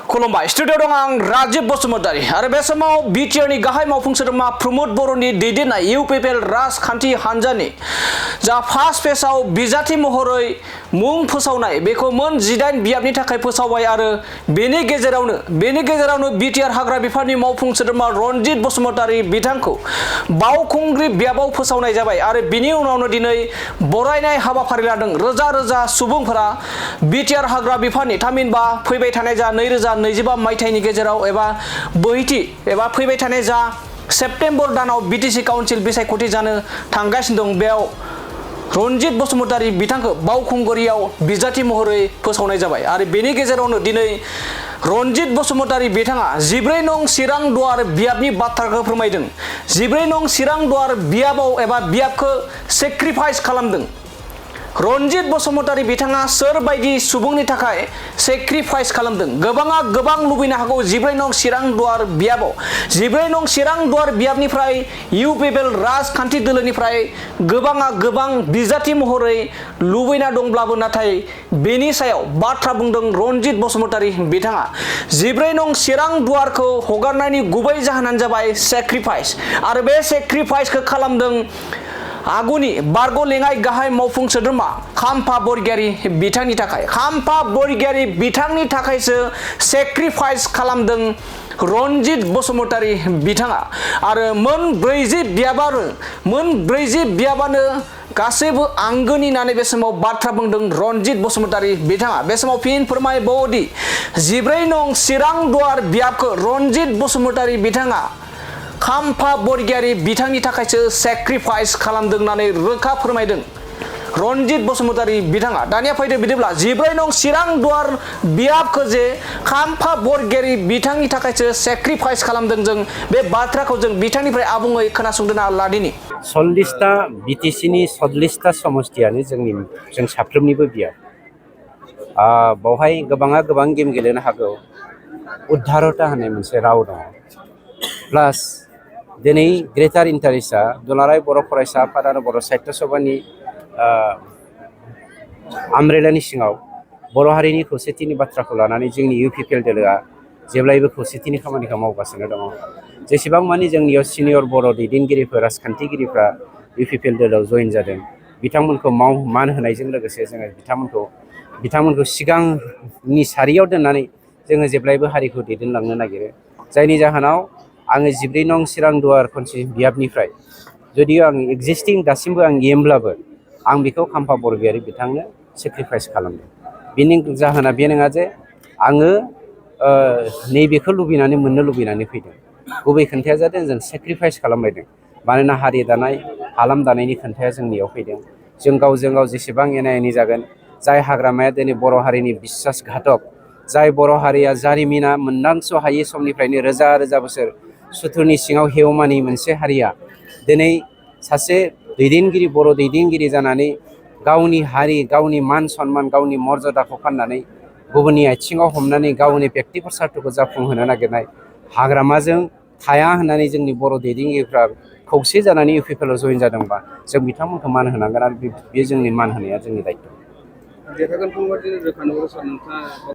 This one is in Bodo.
खुलुमबाय स्टुडिअ दं आं राजीव बसुमतारी आरो बे समाव बिटिआरनि गाहाय मावफुं सोद्रोमा प्रमद बर'नि दैदेननाय इउपिपिएल राजखान्थि हान्जानि जा फार्स्ट फेजआव बिजाथि महरै मुं फोसावनाय बेखौ मोन 18 बियाबनि थाखाय फोसावबाय आरो बेनि गेजेरावनो बिटिआर हाग्रा बिफाननि मावफुं सोद्रोमा रनजित बसुमतारी बिथांखौ बावखुंग्रि बियाबाव फोसावनाय जाबाय आरो बिनि उनावनो दिनै बरायनाय हाबाफारि लादों रोजा रोजा सुबुंफोरा बिटिआर हाग्रा बिफाननि थामहिनबा फैबाय थानाय जा 2025 मायथाइनि गेजेराव एबा बोहैथि एबा फैबाय थानाय जा सेप्तेम्बर दानाव बिटिसि काउन्सिल बिसायख'थि जानो थांगासिनो दं बेयाव रनजित बसुमतारी बिथांखौ बावखुंग्रियाव बिजाथि महरै फोसावनाय जाबाय आरो बेनि गेजेरावनो दिनै रनजित बसुमतारी बिथाङा 14 नं चिरां दुवार बियाबनि बाथ्राखौ फोरमायदों 14 नं चिरां दुवार बियाबाव एबा बियाबखौ सेक्रिफाइस खालामदों रनजित बसुमतारी बिथाङा सोरबायदि सुबुंनि थाखाय सेक्रिफाइस खालामदों गोबां लुबैनो हागौ 14 नं चिरां दुवार बियाबाव 14 नं चिरां दुवार बियाबनिफ्राय इउपिपिएल राजखान्थि दोलोनिफ्राय गोबां बिजाथि महरै लुबैना दंब्लाबो नाथाय बेनि सायाव बाथ्रा बुंदों रनजित बसुमतारी बिथाङा 14 नं चिरां दुवारखौ हगारनायनि गुबै जाहोनानो जाबाय सेक्रिफाइस आरो बे सेक्रिफाइसखौ खालामदों आगुनि बारग' लेङाइ गाहाय मावफुं सोद्रोमा खाम्फा बरगयारी बिथांनि थाखाय खाम्फा बरगयारी बिथांनि थाखायसो सेक्रिफाइस खालामदों रनजित बसुमतारी बिथाङा आरो मोन 40 बियाबानो गासैबो आंगोनि होननानै बे समाव बाथ्रा बुंदों रनजित बसुमतारी बिथाङा बे समाव फिन फोरमायबावोदि 14 नं चिरां दुवार बियाबखौ रनजित बसुमतारी बिथाङा खाम्फा बरगयारी बिथांनि थाखायसो सेक्रिफाइस खालामदों होननानै रोखा फोरमायदों रनजित बसुमतारी बिथाङा दानिया फैदो बिदिब्ला 14 नं चिरां दुवार बियाबखौ जे खाम्फा बरगयारी बिथांनि थाखायसो सेक्रिफाइस खालामदों जों बे बाथ्राखौ जों बिथांनिफ्राय आबुङै खोनासंदों लादिनि 40टा बिटिसिनि 40टा समस्तियानो जों साफ्रोमनिबो बियाब बावहाय गोबां गेम गेलेनो हागौ उद्धारता होननाय मोनसे राव दङ प्लास दिनै ग्रेटार इन्टारेस्टआ दुलाराय बर' फरायसा आफाद आरो बर' साहित्य सभानि आमब्रेलानि सिङाव बर' हारिनि खौसेथिनि बाथ्राखौ लानानै जोंनि इउपिपिएल दोलोआ जेब्लायबो खौसेथिनि खामानिखौ मावगासिनो दङ जेसेबां मानि जोंनियाव सिनियर बर' दैदेनगिरिफोर राजखान्थिगिरिफ्रा इउपिपिएल दोलोआव जयेन जादों बिथांमोनखौ मान होनायजों लोगोसे जोङो बिथांमोनखौ सिगांनि सारियाव दोननानै जोङो जेब्लायबो हारिखौ दैदेनलांनो नागिरो जायनि जाहोनाव आङो 14 नं चिरां दुवार बियाबनिफ्राय जुदि आं एक्जिस्टिं दासिमबो आं एमब्लाबो आं बेखौ खाम्फा बरगयारी बिथांनो सेक्रिफाइस खालामदों बेनि जाहोना बे नङा जे आङो नैबेखौ मोननो लुबैनानै फैदों गुबै खोन्थाया जादों जों सेक्रिफाइस खालामलायदों मानोना हारि दानाय हालाम दानायनि खोन्थाया जोंनियाव फैदों जों गावजों गाव जेसेबां एना एनि जागोन जाय हाग्रामाया दिनै बर' हारिनि बिश्वासघातक जाय बर' हारिया जारिमिना मोनदांस' हायै समनिफ्रायनो रोजा बोसोर सुथुरनि सिङाव हेवमानि मोनसे हारिया दिनै सासे बर' दैदेनगिरि जानानै गावनि हारि गावनि मान सन्मान गावनि मर्यादाखौ फाननानै गुबुननि आथिङाव हमनानै गावनि बेक्तिगत स्वार्थखौ जाफुंहोनो नागिरनाय हाग्रामाजों थाया होननानै जोंनि बर' दैदेनगिरिफ्रा खौसे जानानै इउपिपिएलआव जयेन जादोंबा जों बिथांमोनखौ मान होनांगोन आरो बे जोंनि मान होनाया जोंनि दायित्व।